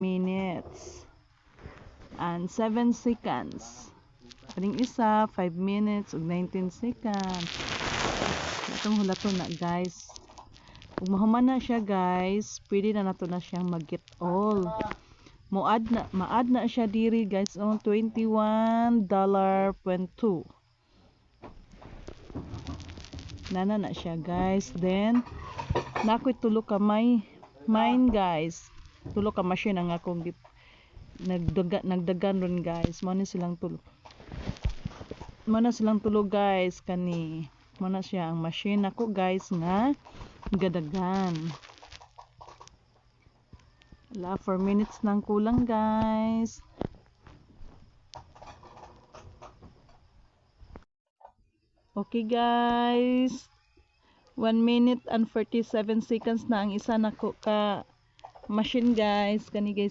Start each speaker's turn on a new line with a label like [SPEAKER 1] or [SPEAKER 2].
[SPEAKER 1] minutes and 7 seconds. Kaning isa 5 minutes ug 19 seconds. Itong hulaton na guys. Kung mahuman na siya guys, pwede na nato na siyang mag-get all. Maad na siya diri guys on $21.2. Nana na siya guys. Then nakoy tulo ka mine guys. Tulo ka machine ang akong nagdagan ron guys. Mo na silang tulo. Mo na silang tulo guys kani. Mo na siya ang machine ako guys nga gadagan. Wala 4 minutes nang kulang guys. Okay guys. 1 minute and 47 seconds na ang isa nako ka machine guys. Kani guys.